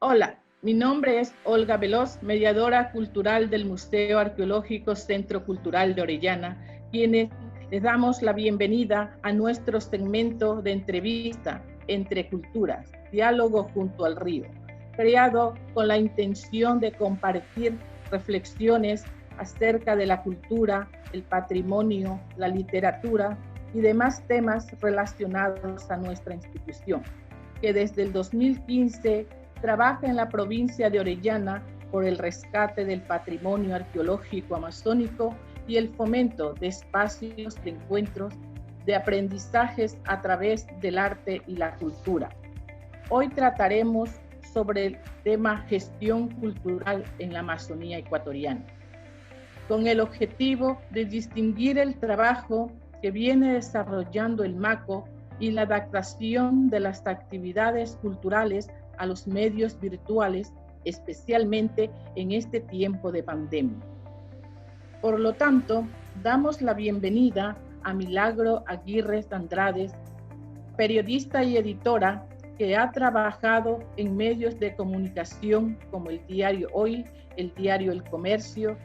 Hola, mi nombre es Olga Veloz, mediadora cultural del Museo Arqueológico Centro Cultural de Orellana, quienes les damos la bienvenida a nuestro segmento de entrevista Entre Culturas, Diálogo junto al río, creado con la intención de compartir reflexiones acerca de la cultura, el patrimonio, la literatura y demás temas relacionados a nuestra institución, que desde el 2015 trabaja en la provincia de Orellana por el rescate del patrimonio arqueológico amazónico y el fomento de espacios de encuentros, de aprendizajes a través del arte y la cultura. Hoy trataremos sobre el tema gestión cultural en la Amazonía ecuatoriana, con el objetivo de distinguir el trabajo que viene desarrollando el MACO y la adaptación de las actividades culturales a los medios virtuales, especialmente en este tiempo de pandemia. Por lo tanto, damos la bienvenida a Milagro Aguirre Andrade, periodista y editora que ha trabajado en medios de comunicación como el diario Hoy, el diario El Comercio,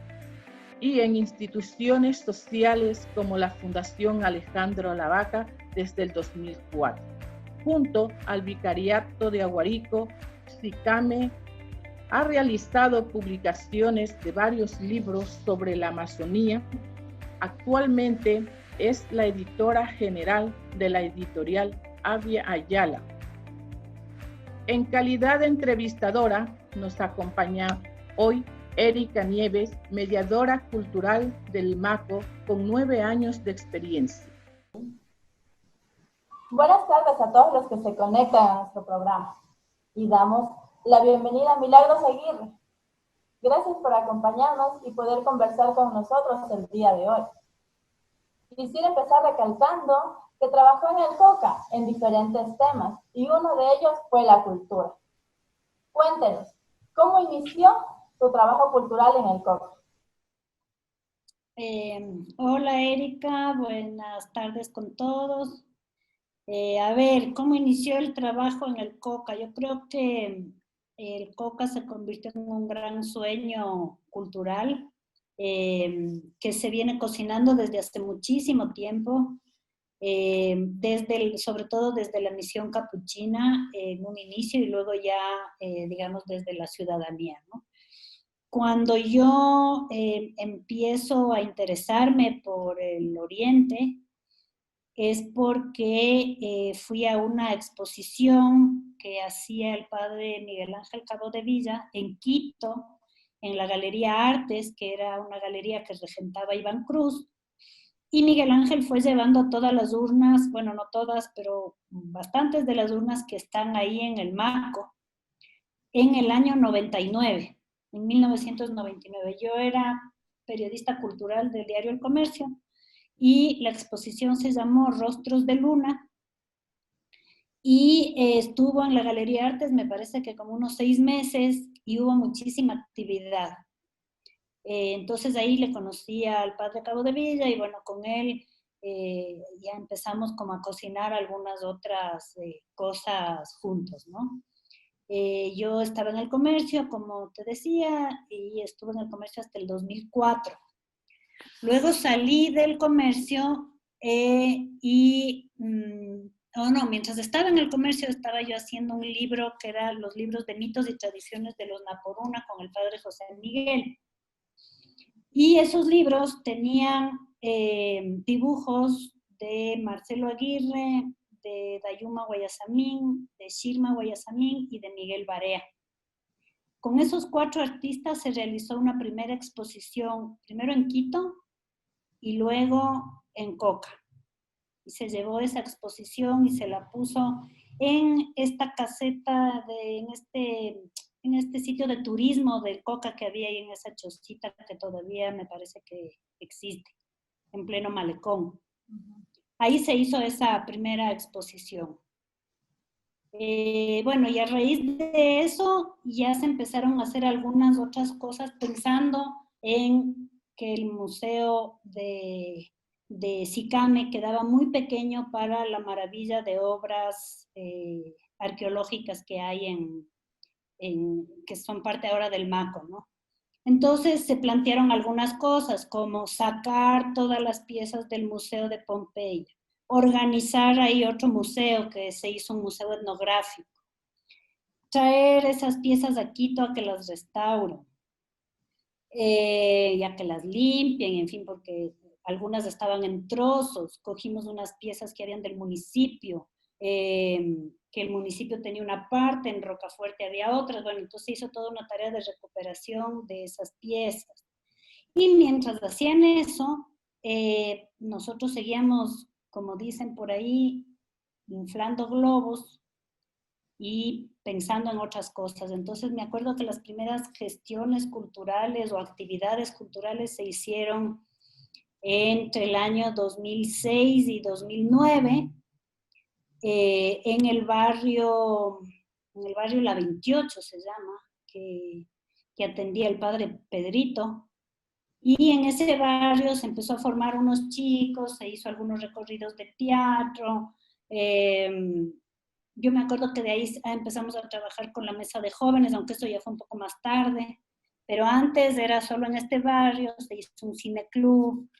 y en instituciones sociales como la Fundación Alejandro Lavaca desde el 2004. Junto al Vicariato de Aguarico, SICAME ha realizado publicaciones de varios libros sobre la Amazonía. Actualmente es la editora general de la editorial Avia Ayala. En calidad de entrevistadora nos acompaña hoy Erika Nieves, mediadora cultural del MACO con 9 años de experiencia. Buenas tardes a todos los que se conectan a nuestro programa y damos la bienvenida a Milagros Aguirre. Gracias por acompañarnos y poder conversar con nosotros el día de hoy. Quisiera empezar recalcando que trabajó en el COCA en diferentes temas y uno de ellos fue la cultura. Cuéntenos, ¿cómo inició tu trabajo cultural en el COCA? Hola Erika, buenas tardes con todos. A ver, ¿cómo inició el trabajo en el COCA? Yo creo que el COCA se convirtió en un gran sueño cultural que se viene cocinando desde hace muchísimo tiempo, sobre todo desde la misión capuchina en un inicio y luego ya, digamos, desde la ciudadanía, ¿no? Cuando yo empiezo a interesarme por el Oriente, es porque fui a una exposición que hacía el padre Miguel Ángel Cabodevilla en Quito, en la Galería Artes, que era una galería que regentaba Iván Cruz, y Miguel Ángel fue llevando todas las urnas, bueno, no todas, pero bastantes de las urnas que están ahí en el MACO, en el año 99, en 1999. Yo era periodista cultural del diario El Comercio, y la exposición se llamó Rostros de Luna y estuvo en la Galería Artes, me parece que como unos 6 meses y hubo muchísima actividad. Entonces ahí le conocí al padre Cabodevilla y bueno, con él ya empezamos como a cocinar algunas otras cosas juntos, ¿no? Yo estaba en el comercio, como te decía, y estuve en el comercio hasta el 2004. Luego salí del comercio mientras estaba en el comercio estaba yo haciendo un libro que era los libros de mitos y tradiciones de los Naporuna con el padre José Miguel. Y esos libros tenían dibujos de Marcelo Aguirre, de Dayuma Guayasamín, de Shirma Guayasamín y de Miguel Barea. Con esos 4 artistas se realizó una primera exposición, primero en Quito y luego en Coca. Y se llevó esa exposición y se la puso en esta caseta, en este sitio de turismo del Coca que había ahí en esa chocita que todavía me parece que existe, en pleno malecón. Ahí se hizo esa primera exposición. Bueno, y a raíz de eso ya se empezaron a hacer algunas otras cosas pensando en que el museo de SICAME quedaba muy pequeño para la maravilla de obras arqueológicas que hay que son parte ahora del MACO, ¿no? Entonces se plantearon algunas cosas, como sacar todas las piezas del Museo de Pompeya, organizar ahí otro museo, que se hizo un museo etnográfico, traer esas piezas a Quito a que las restauren, ya que las limpien, en fin, porque algunas estaban en trozos. Cogimos unas piezas que eran del municipio, que el municipio tenía una parte, en Rocafuerte había otras. Bueno, entonces se hizo toda una tarea de recuperación de esas piezas. Y mientras hacían eso, nosotros seguíamos, como dicen por ahí, inflando globos y pensando en otras cosas. Entonces me acuerdo que las primeras gestiones culturales o actividades culturales se hicieron entre el año 2006 y 2009 en el barrio La 28 se llama, que atendía el padre Pedrito. Y en ese barrio se empezó a formar unos chicos, se hizo algunos recorridos de teatro. Yo me acuerdo que de ahí empezamos a trabajar con la mesa de jóvenes, aunque esto ya fue un poco más tarde. Pero antes era solo en este barrio, se hizo un cineclub.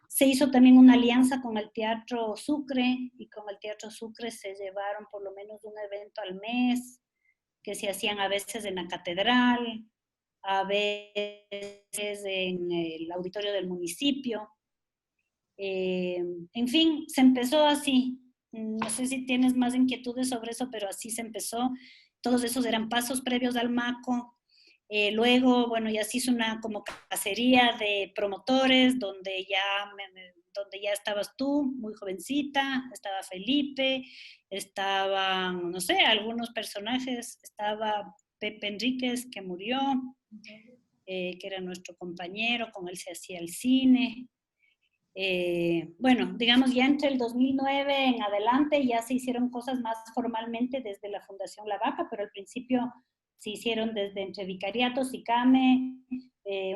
Se hizo también una alianza con el Teatro Sucre, y con el Teatro Sucre se llevaron por lo menos un evento al mes, que se hacían a veces en la catedral, a veces en el auditorio del municipio. En fin, se empezó así. No sé si tienes más inquietudes sobre eso, pero así se empezó. Todos esos eran pasos previos al MACO. Luego, bueno, ya se hizo una como cacería de promotores, donde ya estabas tú, muy jovencita, estaba Felipe, estaban, no sé, algunos personajes, estaba Pepe Enríquez, que murió, que era nuestro compañero, con él se hacía el cine. Bueno, digamos, ya entre el 2009 en adelante ya se hicieron cosas más formalmente desde la Fundación La Vaca, pero al principio se hicieron desde entre vicariatos y CAME,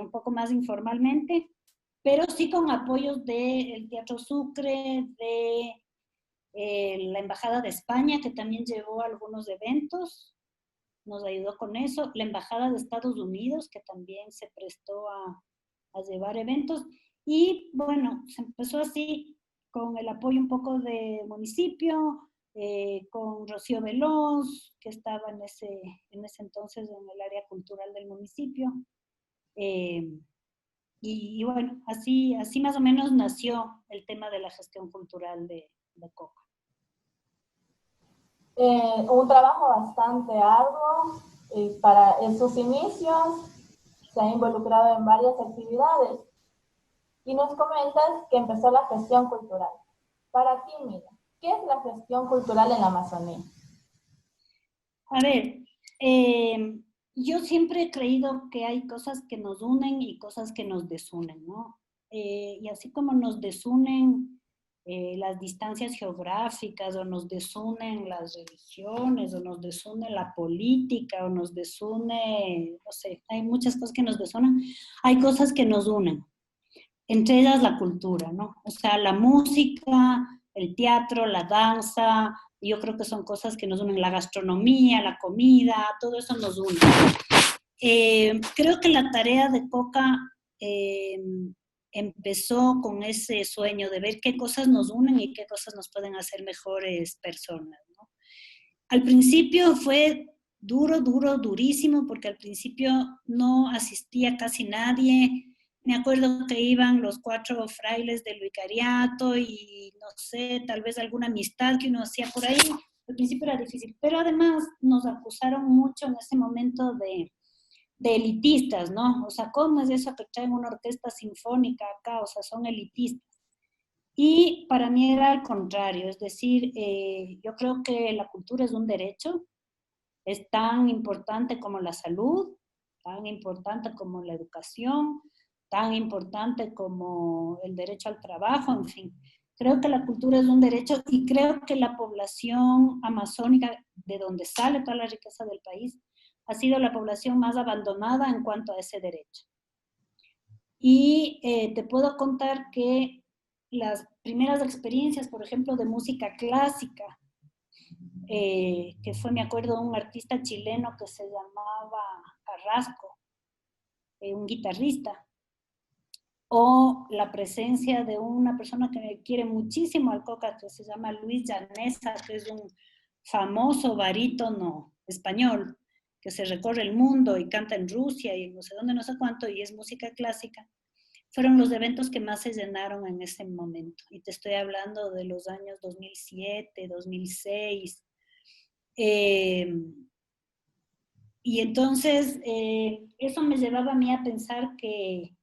un poco más informalmente, pero sí con apoyos del Teatro Sucre, de la Embajada de España, que también llevó algunos eventos, nos ayudó con eso, la Embajada de Estados Unidos, que también se prestó a llevar eventos, y bueno, se empezó así, con el apoyo un poco de municipio, con Rocío Veloz, que estaba en ese entonces en el área cultural del municipio. Y bueno, así más o menos nació el tema de la gestión cultural de COCA. Un trabajo bastante arduo en sus inicios, se ha involucrado en varias actividades y nos comentas que empezó la gestión cultural. Para ti, Mira, ¿qué es la gestión cultural en la Amazonía? A ver, yo siempre he creído que hay cosas que nos unen y cosas que nos desunen, ¿no? Y así como nos desunen las distancias geográficas, o nos desunen las religiones, o nos desune la política, o nos desune, no sé, hay muchas cosas que nos desunen, hay cosas que nos unen, entre ellas la cultura, ¿no? O sea, la música, el teatro, la danza, yo creo que son cosas que nos unen, la gastronomía, la comida, todo eso nos une. Creo que la tarea de COCA empezó con ese sueño de ver qué cosas nos unen y qué cosas nos pueden hacer mejores personas, ¿no? Al principio fue durísimo, porque al principio no asistía casi nadie. Me acuerdo que iban los 4 frailes del vicariato y no sé, tal vez alguna amistad que uno hacía por ahí. Al principio era difícil, pero además nos acusaron mucho en ese momento de elitistas, ¿no? O sea, ¿cómo es eso que traen una orquesta sinfónica acá? O sea, son elitistas. Y para mí era al contrario, es decir, yo creo que la cultura es un derecho, es tan importante como la salud, tan importante como la educación, tan importante como el derecho al trabajo, en fin. Creo que la cultura es un derecho, y creo que la población amazónica, de donde sale toda la riqueza del país, ha sido la población más abandonada en cuanto a ese derecho. Y te puedo contar que las primeras experiencias, por ejemplo, de música clásica, que fue, me acuerdo, un artista chileno que se llamaba Carrasco, un guitarrista, o la presencia de una persona que quiere muchísimo al Coca, que se llama Luis Llaneza, que es un famoso barítono español, que se recorre el mundo y canta en Rusia y no sé dónde, no sé cuánto, y es música clásica. Fueron los eventos que más se llenaron en ese momento. Y te estoy hablando de los años 2007, 2006. Y entonces eso me llevaba a mí a pensar que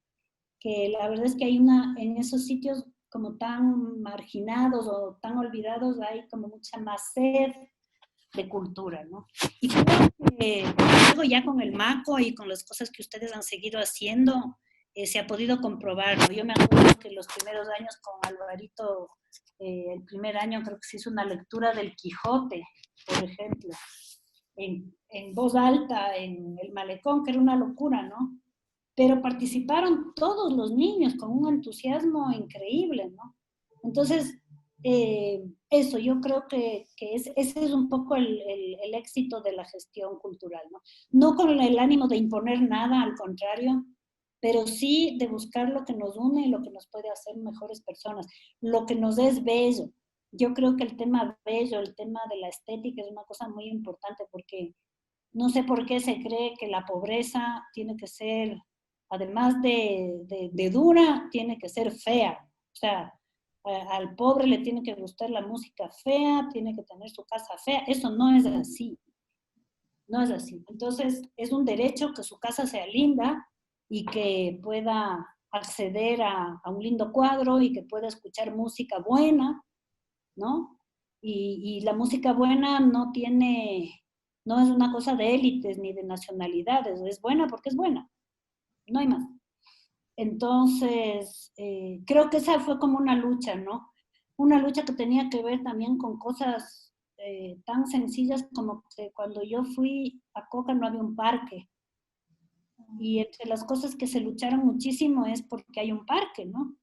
la verdad es que hay en esos sitios como tan marginados o tan olvidados, hay como mucha más sed de cultura, ¿no? Y creo que luego ya con el MACO y con las cosas que ustedes han seguido haciendo, se ha podido comprobar, ¿no? Yo me acuerdo que los primeros años con Alvarito, el primer año creo que se hizo una lectura del Quijote, por ejemplo, en voz alta, en el malecón, que era una locura, ¿no? Pero participaron todos los niños con un entusiasmo increíble, ¿no? Entonces, eso, yo creo que ese es un poco el éxito de la gestión cultural, ¿no? No con el ánimo de imponer nada, al contrario, pero sí de buscar lo que nos une y lo que nos puede hacer mejores personas, lo que nos es bello. Yo creo que el tema bello, el tema de la estética es una cosa muy importante porque no sé por qué se cree que la pobreza tiene que ser, además de dura, tiene que ser fea. O sea, al pobre le tiene que gustar la música fea, tiene que tener su casa fea. Eso no es así. No es así. Entonces, es un derecho que su casa sea linda y que pueda acceder a un lindo cuadro y que pueda escuchar música buena, ¿no? Y la música buena no es una cosa de élites ni de nacionalidades, es buena porque es buena, no hay más. Entonces, creo que esa fue como una lucha, ¿no? Una lucha que tenía que ver también con cosas tan sencillas como que cuando yo fui a Coca no había un parque. Y entre las cosas que se lucharon muchísimo es porque hay un parque, ¿no?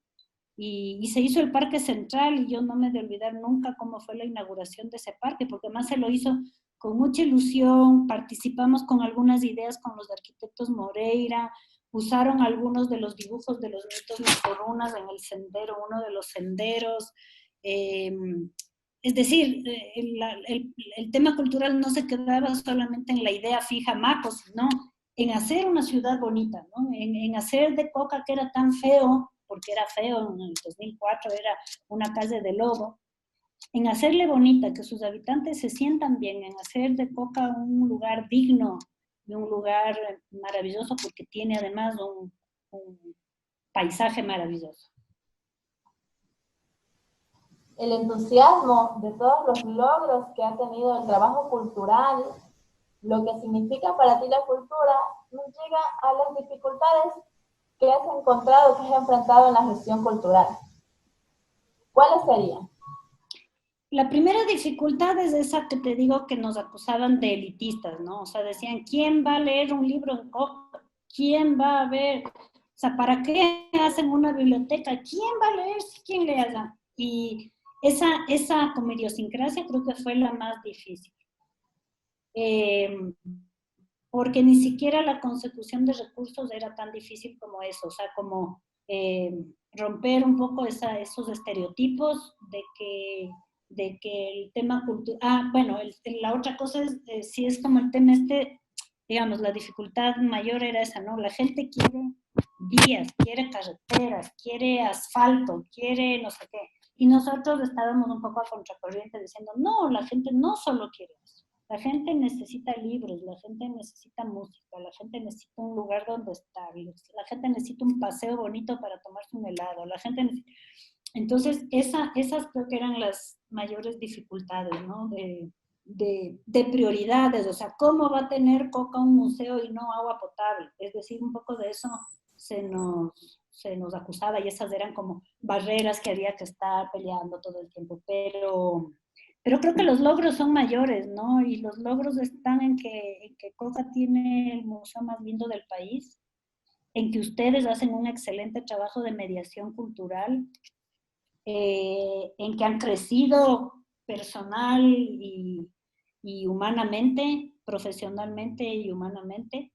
Y se hizo el Parque Central y yo no me he de olvidar nunca cómo fue la inauguración de ese parque, porque además se lo hizo con mucha ilusión, participamos con algunas ideas con los arquitectos Moreira, usaron algunos de los dibujos de los mitos naporunas en el sendero, uno de los senderos. Es decir, el tema cultural no se quedaba solamente en la idea fija Maco, sino en hacer una ciudad bonita, ¿no? En hacer de Coca, que era tan feo, porque era feo en el 2004, era una calle de lodo, en hacerle bonita, que sus habitantes se sientan bien, en hacer de Coca un lugar digno, de un lugar maravilloso, porque tiene además un paisaje maravilloso. El entusiasmo de todos los logros que ha tenido el trabajo cultural, lo que significa para ti la cultura, nos llega a las dificultades que has encontrado, que has enfrentado en la gestión cultural. ¿Cuáles serían? La primera dificultad es esa que te digo que nos acusaban de elitistas, ¿no? O sea, decían, ¿quién va a leer un libro en Coca? ¿Quién va a ver? O sea, ¿para qué hacen una biblioteca? ¿Quién va a leer si quién lee allá? Y esa como idiosincrasia creo que fue la más difícil. Porque ni siquiera la consecución de recursos era tan difícil como eso, o sea, como romper un poco esos estereotipos de que el tema cultural, bueno, la otra cosa es, si es como el tema digamos, la dificultad mayor era esa, ¿no? La gente quiere vías, quiere carreteras, quiere asfalto, quiere no sé qué, y nosotros estábamos un poco a contracorriente diciendo, no, la gente no solo quiere eso. La gente necesita libros, la gente necesita música, la gente necesita un lugar donde estar, la gente necesita un paseo bonito para tomarse un helado, la gente necesita... Entonces, esas creo que eran las mayores dificultades, ¿no? De prioridades, o sea, ¿cómo va a tener Coca un museo y no agua potable? Es decir, un poco de eso se nos acusaba y esas eran como barreras que había que estar peleando todo el tiempo, pero creo que los logros son mayores, ¿no? Y los logros están en que Coca tiene el museo más lindo del país, en que ustedes hacen un excelente trabajo de mediación cultural, en que han crecido personal y humanamente, profesionalmente y humanamente.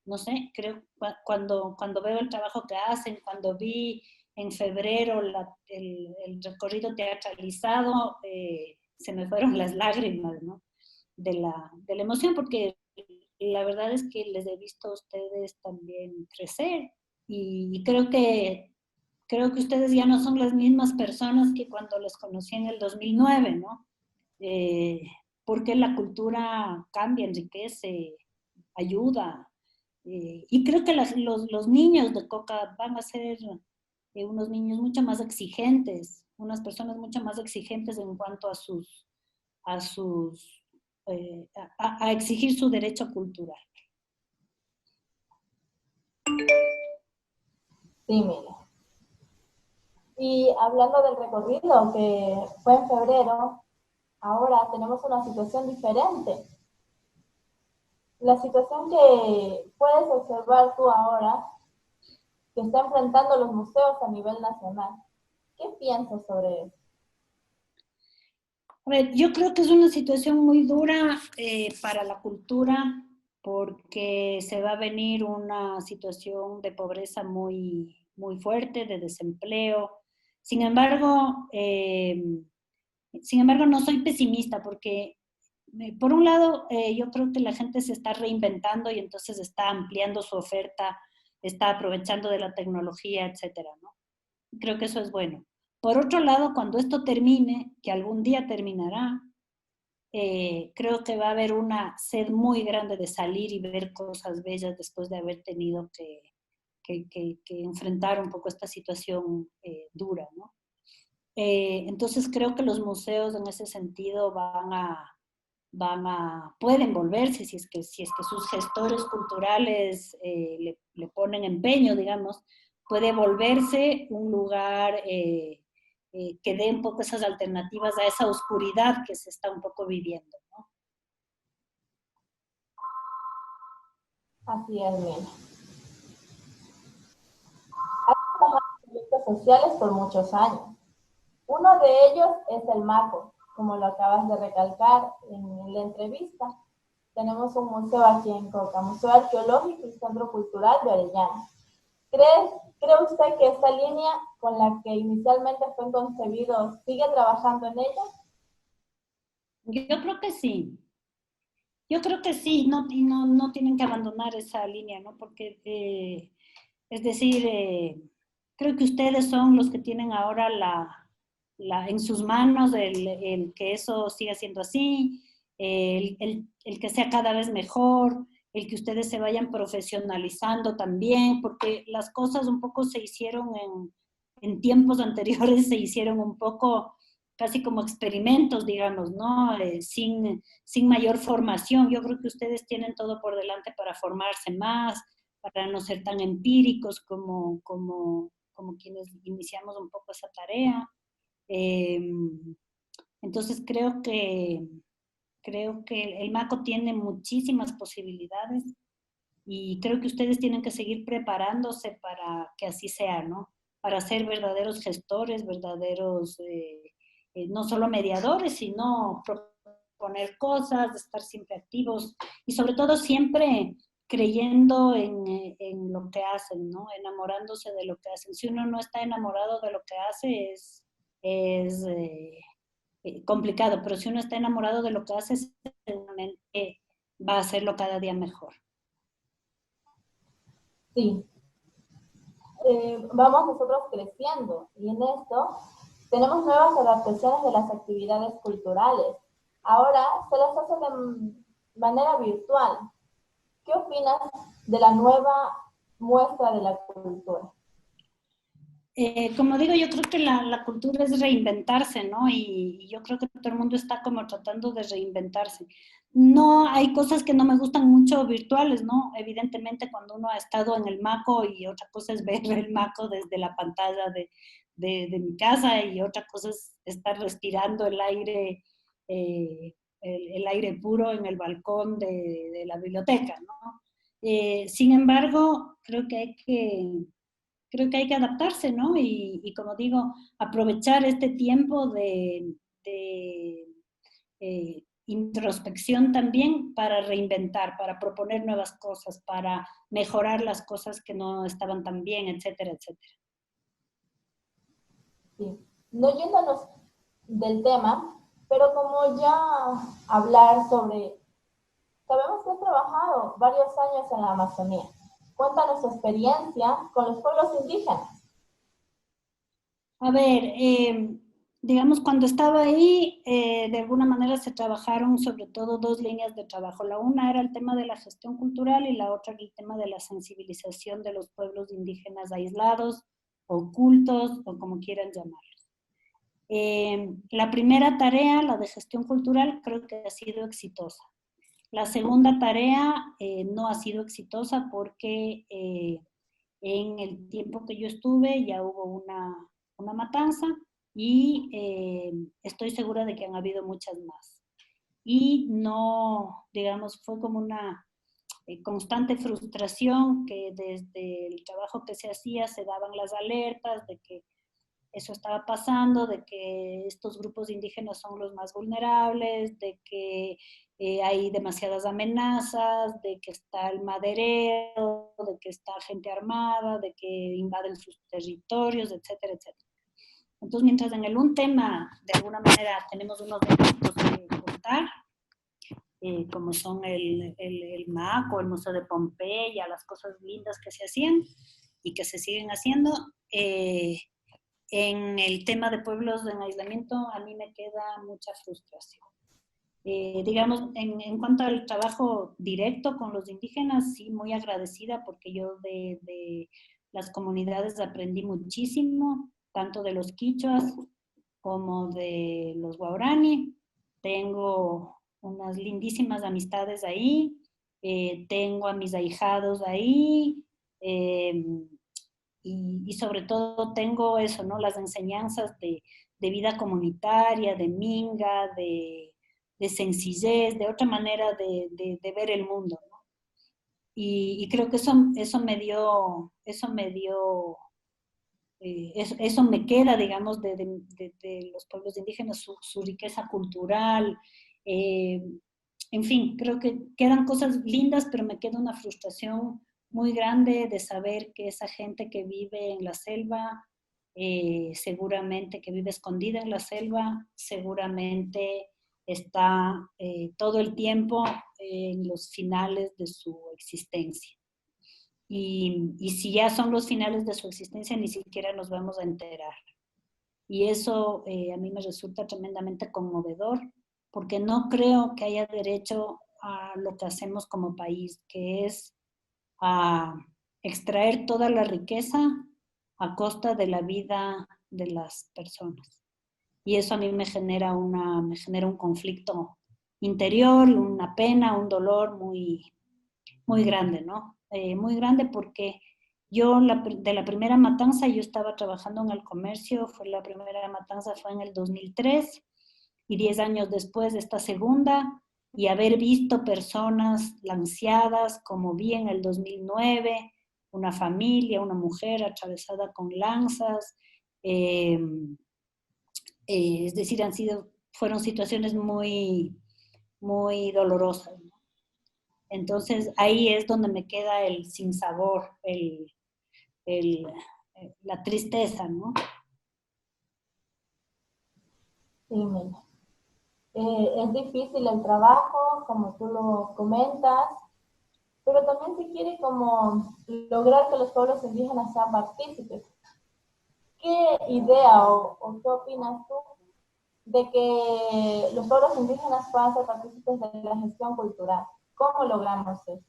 No sé, creo cuando veo el trabajo que hacen, cuando vi en febrero el recorrido teatralizado, se me fueron las lágrimas, ¿no? De la emoción, porque la verdad es que les he visto a ustedes también crecer y creo que ustedes ya no son las mismas personas que cuando les conocí en el 2009, ¿no? Eh, porque la cultura cambia, enriquece, ayuda. Y creo que los niños de Coca van a ser unos niños mucho más exigentes, unas personas mucho más exigentes en cuanto a sus, a exigir su derecho cultural. Sí, mire. Y hablando del recorrido que fue en febrero, ahora tenemos una situación diferente. La situación que puedes observar tú ahora, que está enfrentando los museos a nivel nacional. ¿Qué piensas sobre eso? A ver, yo creo que es una situación muy dura para la cultura porque se va a venir una situación de pobreza muy, muy fuerte, de desempleo. Sin embargo, no soy pesimista porque, por un lado, yo creo que la gente se está reinventando y entonces está ampliando su oferta, está aprovechando de la tecnología, etcétera, ¿no? Creo que eso es bueno. Por otro lado, cuando esto termine, que algún día terminará, creo que va a haber una sed muy grande de salir y ver cosas bellas después de haber tenido que enfrentar un poco esta situación dura, ¿no? Entonces creo que los museos en ese sentido pueden volverse si es que sus gestores culturales le ponen empeño, digamos, puede volverse un lugar que dé un poco esas alternativas a esa oscuridad que se está un poco viviendo, ¿no? Así es, bien. Has trabajado en proyectos sociales por muchos años. Uno de ellos es el MACO, como lo acabas de recalcar en la entrevista. Tenemos un museo aquí en Coca, Museo Arqueológico y Centro Cultural de Orellana. ¿Cree usted que esta línea con la que inicialmente fue concebido sigue trabajando en ella? Yo creo que sí. Yo creo que sí, no tienen que abandonar esa línea, ¿no? Porque, es decir, creo que ustedes son los que tienen ahora en sus manos el que eso siga siendo así, el que sea cada vez mejor, el que ustedes se vayan profesionalizando también, porque las cosas un poco se hicieron en tiempos anteriores, se hicieron un poco casi como experimentos, digamos, ¿no? Sin mayor formación. Yo creo que ustedes tienen todo por delante para formarse más, para no ser tan empíricos como quienes iniciamos un poco esa tarea. Entonces creo que el MACO tiene muchísimas posibilidades y creo que ustedes tienen que seguir preparándose para que así sea, ¿no? Para ser verdaderos gestores, verdaderos, no solo mediadores, sino proponer cosas, estar siempre activos y sobre todo siempre creyendo en lo que hacen, ¿no? Enamorándose de lo que hacen. Si uno no está enamorado de lo que hace, es complicado, pero si uno está enamorado de lo que hace, seguramente va a hacerlo cada día mejor. Sí. Vamos nosotros creciendo y en esto tenemos nuevas adaptaciones de las actividades culturales. Ahora se las hace de manera virtual. ¿Qué opinas de la nueva muestra de la cultura? Como digo, yo creo que la cultura es reinventarse, ¿no? Y yo creo que todo el mundo está como tratando de reinventarse. No, hay cosas que no me gustan mucho virtuales, ¿no? Evidentemente cuando uno ha estado en el MACO y otra cosa es ver el MACO desde la pantalla de mi casa y otra cosa es estar respirando el aire, el aire puro en el balcón de la biblioteca, ¿no? Sin embargo, creo que hay que creo que hay que adaptarse, ¿no? Y como digo, aprovechar este tiempo de introspección también para reinventar, para proponer nuevas cosas, para mejorar las cosas que no estaban tan bien, etcétera, etcétera. Sí. No yéndonos del tema, pero como ya hablar sobre, sabemos que has trabajado varios años en la Amazonía. Cuéntanos tu experiencia con los pueblos indígenas. A ver, digamos, cuando estaba ahí, de alguna manera se trabajaron sobre todo dos líneas de trabajo. La una era el tema de la gestión cultural y la otra el tema de la sensibilización de los pueblos indígenas aislados, ocultos o como quieran llamarlos. La primera tarea, la de gestión cultural, creo que ha sido exitosa. La segunda tarea no ha sido exitosa porque en el tiempo que yo estuve ya hubo una matanza y estoy segura de que han habido muchas más. Y no, digamos, fue como una constante frustración que desde el trabajo que se hacía se daban las alertas de que eso estaba pasando, de que estos grupos indígenas son los más vulnerables, de que hay demasiadas amenazas, de que está el madereo, de que está gente armada, de que invaden sus territorios, etcétera, etcétera. Entonces, mientras en un tema, de alguna manera, tenemos unos delitos que contar, como son el MAC o el Museo de Pompeya, las cosas lindas que se hacían y que se siguen haciendo, en el tema de pueblos en aislamiento a mí me queda mucha frustración. Digamos, en cuanto al trabajo directo con los indígenas, sí, muy agradecida porque yo de las comunidades aprendí muchísimo, tanto de los quichuas como de los guaraní. Tengo unas lindísimas amistades ahí, tengo a mis ahijados ahí, y sobre todo tengo eso, ¿no? Las enseñanzas de vida comunitaria, de minga, de sencillez, de otra manera de ver el mundo, ¿no? Y creo que eso me dio, eso me queda, digamos, de los pueblos indígenas, su riqueza cultural. En fin, creo que quedan cosas lindas, pero me queda una frustración muy grande de saber que esa gente que vive en la selva, seguramente que vive escondida en la selva, seguramente está todo el tiempo en los finales de su existencia. Y si ya son los finales de su existencia, ni siquiera nos vamos a enterar. Y eso a mí me resulta tremendamente conmovedor, porque no creo que haya derecho a lo que hacemos como país, que es a extraer toda la riqueza a costa de la vida de las personas. Y eso a mí me genera un conflicto interior, una pena, un dolor muy, muy grande, ¿no? Muy grande porque yo de la primera matanza, yo estaba trabajando en el comercio, la primera matanza fue en el 2003 y 10 años después esta segunda, y haber visto personas lanceadas, como vi en el 2009, una familia, una mujer atravesada con lanzas, es decir, fueron situaciones muy, muy dolorosas, ¿no? Entonces ahí es donde me queda el sinsabor, la tristeza, ¿no? Sí, mira. Es difícil el trabajo, como tú lo comentas, pero también se quiere como lograr que los pueblos indígenas sean partícipes. ¿Qué idea o qué opinas tú de que los pueblos indígenas puedan ser partícipes de la gestión cultural? ¿Cómo logramos eso?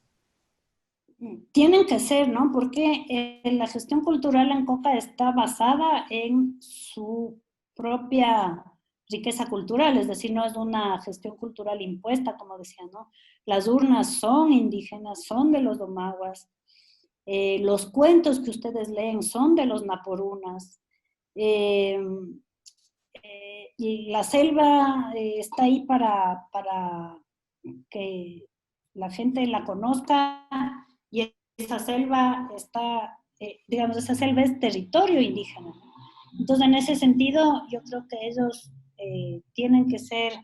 Tienen que ser, ¿no? Porque la gestión cultural en Coca está basada en su propia riqueza cultural, es decir, no es una gestión cultural impuesta, como decía, ¿no? Las urnas son indígenas, son de los omaguas, los cuentos que ustedes leen son de los naporunas, y la selva está ahí para que la gente la conozca, y esa selva está digamos, esa selva es territorio indígena. Entonces, en ese sentido, yo creo que ellos tienen que ser,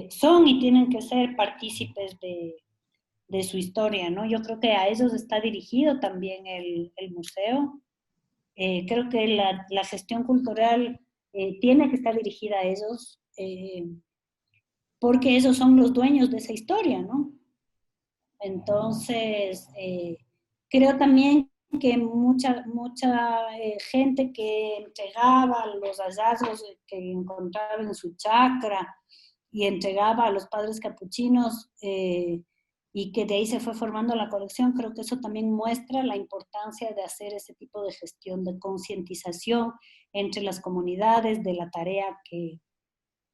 son y tienen que ser partícipes de su historia, ¿no? Yo creo que a ellos está dirigido también el museo. Creo que la gestión cultural tiene que estar dirigida a ellos, porque ellos son los dueños de esa historia, ¿no? Entonces, creo también que mucha gente que entregaba los hallazgos que encontraba en su chacra y entregaba a los padres capuchinos y que de ahí se fue formando la colección, creo que eso también muestra la importancia de hacer ese tipo de gestión, de concientización entre las comunidades de la tarea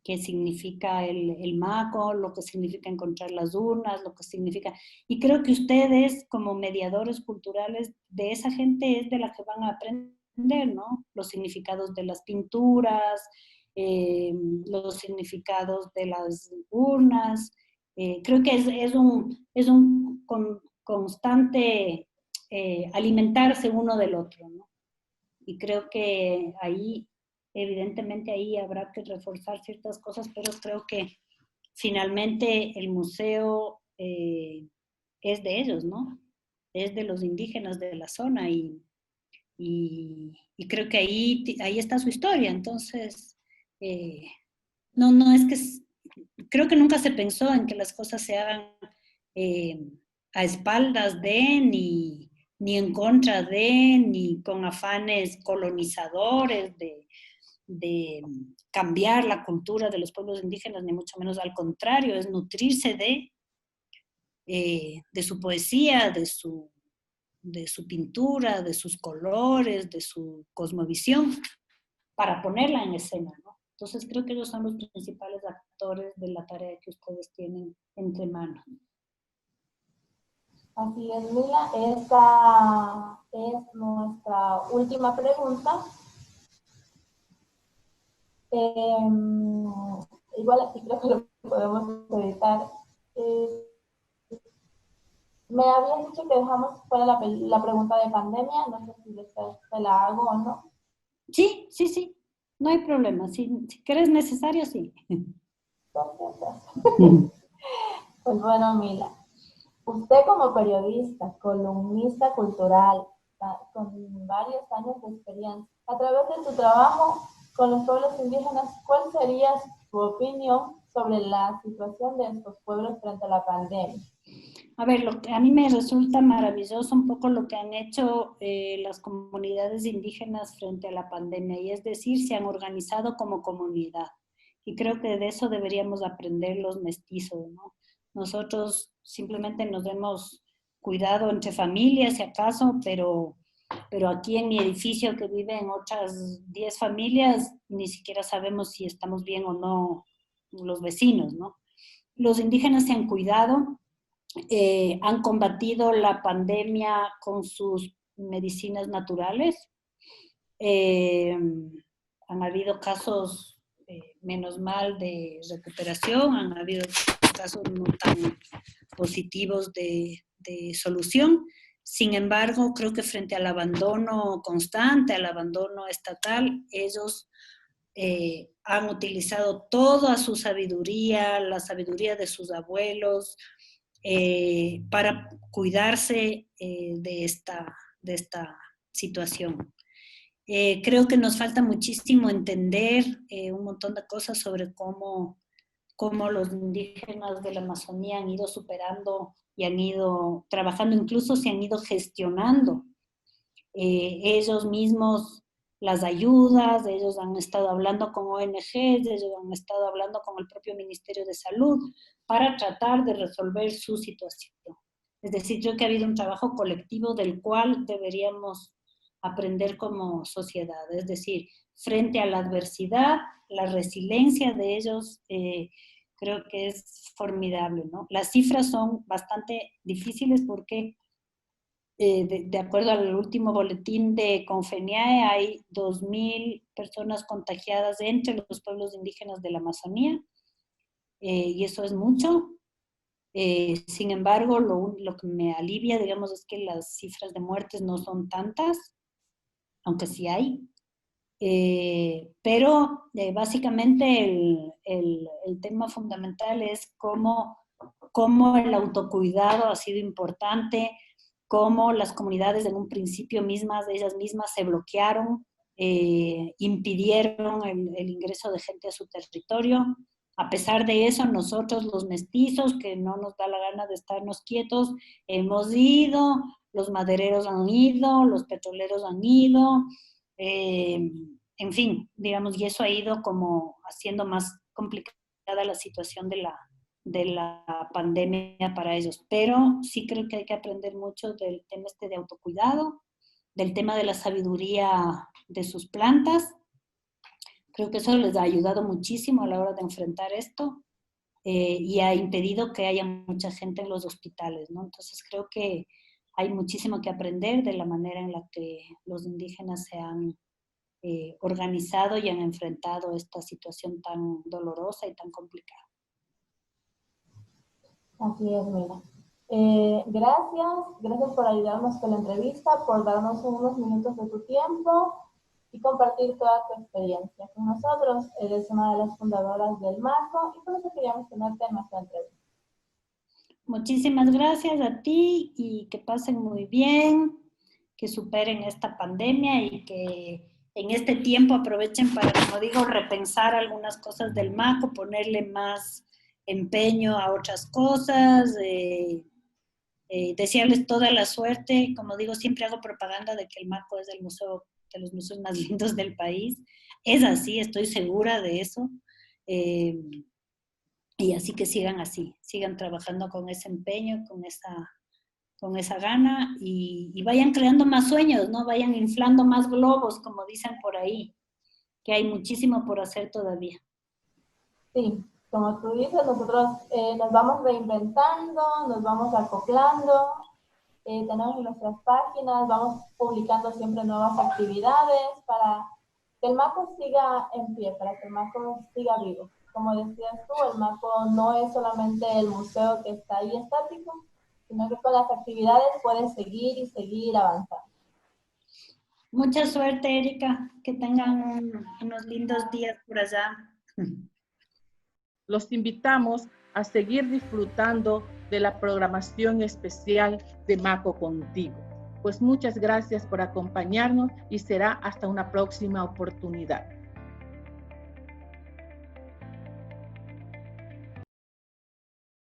que significa el MACO, lo que significa encontrar las urnas, lo que significa... Y creo que ustedes, como mediadores culturales de esa gente, es de la que van a aprender, ¿no? Los significados de las pinturas, los significados de las urnas. Creo que es un constante alimentarse uno del otro, ¿no? Y creo que ahí, evidentemente ahí habrá que reforzar ciertas cosas, pero creo que finalmente el museo es de ellos, ¿no? Es de los indígenas de la zona y creo que ahí está su historia. Entonces, no es que, creo que nunca se pensó en que las cosas se hagan a espaldas de ni en contra de, ni con afanes colonizadores de cambiar la cultura de los pueblos indígenas, ni mucho menos al contrario, es nutrirse de su poesía, de su pintura, de sus colores, de su cosmovisión, para ponerla en escena, ¿no? Entonces creo que ellos son los principales actores de la tarea que ustedes tienen entre manos. Así es, Mila. Esta es nuestra última pregunta. Igual aquí creo que lo podemos editar. Me habían dicho que dejamos fuera la pregunta de pandemia. No sé si te la hago o no. Sí. No hay problema. Si crees necesario, sí. Pues bueno, Mila. Usted como periodista, columnista cultural, con varios años de experiencia, a través de su trabajo con los pueblos indígenas, ¿cuál sería su opinión sobre la situación de estos pueblos frente a la pandemia? A ver, a mí me resulta maravilloso un poco lo que han hecho las comunidades indígenas frente a la pandemia, y es decir, se han organizado como comunidad. Y creo que de eso deberíamos aprender los mestizos, ¿no? Nosotros simplemente nos hemos cuidado entre familias, si acaso, pero aquí en mi edificio que viven otras 10 familias, ni siquiera sabemos si estamos bien o no los vecinos, ¿no? Los indígenas se han cuidado, han combatido la pandemia con sus medicinas naturales. Han habido casos, menos mal, de recuperación, han habido casos no tan positivos de solución. Sin embargo, creo que frente al abandono constante, al abandono estatal, ellos han utilizado toda su sabiduría, la sabiduría de sus abuelos, para cuidarse de esta situación. Creo que nos falta muchísimo entender un montón de cosas sobre cómo los indígenas de la Amazonía han ido superando y han ido trabajando, incluso se han ido gestionando ellos mismos las ayudas, ellos han estado hablando con ONGs, ellos han estado hablando con el propio Ministerio de Salud para tratar de resolver su situación. Es decir, creo que ha habido un trabajo colectivo del cual deberíamos aprender como sociedad. Es decir, frente a la adversidad, la resiliencia de ellos creo que es formidable, ¿no? Las cifras son bastante difíciles porque de acuerdo al último boletín de Confeniae, hay 2.000 personas contagiadas entre los pueblos indígenas de la Amazonía, y eso es mucho. Sin embargo, lo que me alivia, digamos, es que las cifras de muertes no son tantas, aunque sí hay. Pero básicamente el tema fundamental es cómo el autocuidado ha sido importante, cómo las comunidades en un principio ellas mismas se bloquearon, impidieron el ingreso de gente a su territorio. A pesar de eso, nosotros los mestizos, que no nos da la gana de estarnos quietos, hemos ido, los madereros han ido, los petroleros han ido, en fin, digamos, y eso ha ido como haciendo más complicada la situación de la pandemia para ellos. Pero sí creo que hay que aprender mucho del tema de autocuidado, del tema de la sabiduría de sus plantas. Creo que eso les ha ayudado muchísimo a la hora de enfrentar esto y ha impedido que haya mucha gente en los hospitales, ¿no? Entonces creo que hay muchísimo que aprender de la manera en la que los indígenas se han organizado y han enfrentado esta situación tan dolorosa y tan complicada. Así es, mira. Gracias por ayudarnos con la entrevista, por darnos unos minutos de tu tiempo y compartir toda tu experiencia con nosotros. Eres una de las fundadoras del MACO y por eso queríamos tenerte en nuestra entrevista. Muchísimas gracias a ti y que pasen muy bien, que superen esta pandemia y que en este tiempo aprovechen para, como digo, repensar algunas cosas del MACO, ponerle más empeño a otras cosas, desearles toda la suerte. Como digo, siempre hago propaganda de que el MACO es de los museos más lindos del país. Es así, estoy segura de eso. Y así que sigan así, sigan trabajando con ese empeño, con esa gana y vayan creando más sueños, ¿no? Vayan inflando más globos, como dicen por ahí, que hay muchísimo por hacer todavía. Sí, como tú dices, nosotros nos vamos reinventando, nos vamos acoplando, tenemos nuestras páginas, vamos publicando siempre nuevas actividades para que el MACO siga en pie, para que el MACO siga vivo. Como decías tú, el MACO no es solamente el museo que está ahí estático, sino que con las actividades pueden seguir y seguir avanzando. Mucha suerte, Erika, que tengan unos lindos días por allá. Los invitamos a seguir disfrutando de la programación especial de MACO Contigo. Pues muchas gracias por acompañarnos y será hasta una próxima oportunidad.